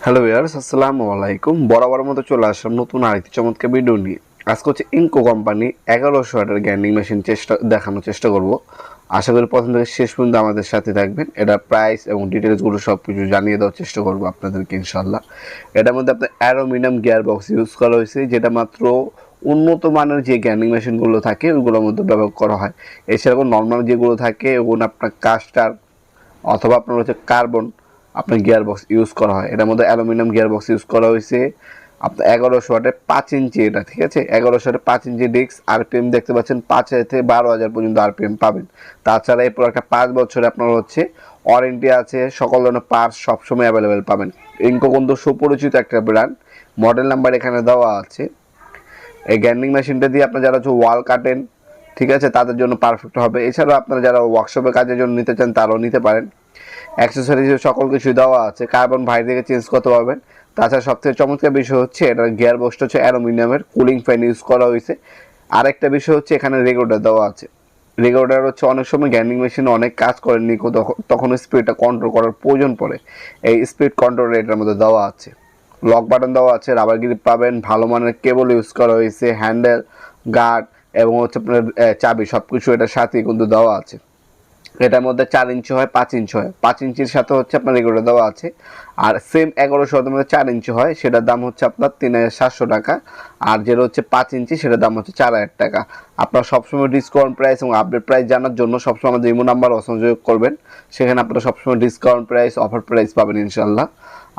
Hello viewers, আসসালামু আলাইকুম। বরাবর মতো চলে আসলাম নতুন আরেকটি চমৎকার ভিডিও নিয়ে। আজকে হচ্ছে ইনকো কোম্পানি 1100 ওয়াটের গ্রাইন্ডিং মেশিন দেখানোর চেষ্টা করব। আশা করি প্রথম থেকে শেষ পর্যন্ত আমাদের সাথে থাকবেন। এটা প্রাইস এবং ডিটেলসগুলো সব কিছু জানিয়ে দেওয়ার চেষ্টা করব আপনাদেরকে ইনশাল্লাহ। এটার মধ্যে আপনার অ্যালুমিনিয়াম গিয়ার বক্স ইউজ করা হয়েছে, যেটা মাত্র উন্নত মানের যে গ্রাইন্ডিং মেশিনগুলো থাকে ওগুলোর মধ্যে ব্যবহার করা হয়। এছাড়াও নর্মাল যেগুলো থাকে ওগুলো আপনার কাস্টার অথবা আপনার হচ্ছে কার্বন আপনার গিয়ার বক্স ইউজ করা হয়। এটার মধ্যে অ্যালুমিনিয়াম গিয়ার বক্স ইউজ করা হয়েছে। আপনার 1100 ওয়াটের 5 ইঞ্চি, এটা ঠিক আছে, 1100 ওয়াটের 5 ইঞ্চি ডিস্ক। আরপিএম দেখতে পাচ্ছেন 5,000 থেকে 12,000 পর্যন্ত আরপিএম পাবেন। তাছাড়া এই প্রোডাক্টটা 5 বছরে আপনার হচ্ছে ওয়ারেন্টি আছে, সকল ধরনের পার্টস সবসময় অ্যাভেলেবেল পাবেন। ইনকো কিন্তু সুপরিচিত একটা ব্র্যান্ড, মডেল নাম্বার এখানে দেওয়া আছে। এই গ্রাইন্ডিং মেশিনটা দিয়ে আপনার যারা হচ্ছে ওয়াল কাটেন, ঠিক আছে, তাদের জন্য পারফেক্ট হবে। এছাড়াও আপনারা যারা ওয়ার্কশপে কাজের জন্য নিতে চান তারাও নিতে পারেন। অ্যাক্সেসরিজ সকল কিছুই দেওয়া আছে, কার্বন ভাই থেকে চেঞ্জ করতে পারবেন। তাছাড়া সবথেকে চমৎকার বিষয় হচ্ছে এটার গিয়ার বক্সটা হচ্ছে অ্যালুমিনিয়ামের, কুলিং ফ্যান ইউজ করা হয়েছে। আরেকটা বিষয় হচ্ছে এখানে রেগুলেটর দেওয়া আছে। রেগুলেটর হচ্ছে অনেক সময় গ্রাইন্ডিং মেশিনে অনেক কাজ করেন নিকো, তখন স্পিডটা কন্ট্রোল করার প্রয়োজন পড়ে। এই স্পিড কন্ট্রোল এটার মধ্যে দেওয়া আছে। লক বাটন দেওয়া আছে, রাবার গ্রিপ পাবেন, ভালো মানের কেবল ইউজ করা হয়েছে, হ্যান্ডেল, গার্ড এবং হচ্ছে আপনার চাবি সব কিছু এটার সাথেই কিন্তু দেওয়া আছে। এটার মধ্যে 4 ইঞ্চি হয়, 5 ইঞ্চি হয়। 5 ইঞ্চির সাথে হচ্ছে আপনার রেগুলেটর দেওয়া আছে। আর সেম 1100 মধ্যে 4 ইঞ্চি হয়, সেটার দাম হচ্ছে আপনার 3,700 টাকা। আর যেটা হচ্ছে 5 ইঞ্চি সেটার দাম হচ্ছে 4,000 টাকা। আপনারা সবসময় ডিসকাউন্ট প্রাইস এবং আপডেট প্রাইস জানার জন্য সবসময় আমাদের ইমো নাম্বার সংযোগ করবেন। সেখানে আপনারা সবসময় ডিসকাউন্ট প্রাইস, অফার প্রাইস পাবেন ইনশাল্লাহ।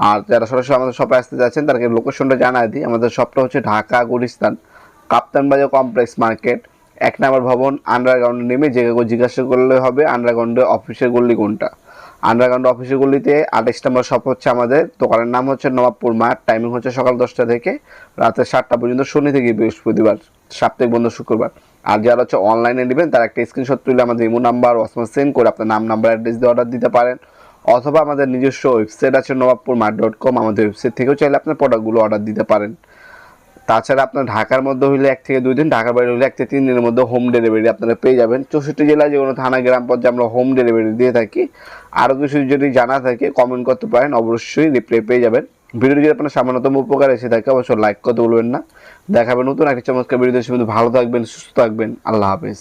আর যারা সরাসরি আমাদের শপে আসতে যাচ্ছেন তাদেরকে লোকেশনটা জানাই দিই। আমাদের শপটা হচ্ছে ঢাকা গুলিস্তান, কাপ্তান বাজার কমপ্লেক্স মার্কেট, 1 নম্বর ভবন, আন্ডারগ্রাউন্ডে নেমে যে কেউ জিজ্ঞাসা করলে হবে আন্ডারগ্রাউন্ডে অফিসের গল্লি কোনটা। আন্ডারগ্রাউন্ড অফিসের গল্লিতে 28 নম্বর শপ হচ্ছে আমাদের। দোকানের নাম হচ্ছে নবাবপুর মাঠ। টাইমিং হচ্ছে সকাল 10টা থেকে রাতে 7টা পর্যন্ত, শনি থেকে বৃহস্পতিবার, সাপ্তাহিক বন্ধ শুক্রবার। আর যারা হচ্ছে অনলাইনে নেবেন তারা একটা স্ক্রিনশট তুলে আমাদের ইমো নাম্বার ওয়াটসঅ্যাপ সেন্ড করে আপনার নাম, নাম্বার, অ্যাড্রেস দিয়ে অর্ডার দিতে পারেন। অথবা আমাদের নিজস্ব ওয়েবসাইট আছে নবাবপুরমাঠ.com, আমাদের ওয়েবসাইট থেকেও চাইলে আপনার প্রোডাক্টগুলো অর্ডার দিতে পারেন। তাছাড়া আপনার ঢাকার মধ্যে হইলে 1 থেকে 2 দিন, ঢাকার বাইরে হলে 1 থেকে 3 দিনের মধ্যে হোম ডেলিভারি আপনারা পেয়ে যাবেন। 64 জেলায় যে কোনো থানা, গ্রাম পর্যায়ে আমরা হোম ডেলিভারি দিয়ে থাকি। আরও কিছু যদি জানা থাকে কমেন্ট করতে পারেন, অবশ্যই রিপ্লাই পেয়ে যাবেন। ভিডিওটি যদি আপনার সামান্যতম উপকার এসে থাকে অবশ্যই লাইক করতে বলবেন না। দেখাবেন নতুন একটা চমৎকার ভিডিও। ভালো থাকবেন, সুস্থ থাকবেন। আল্লাহ হাফেজ।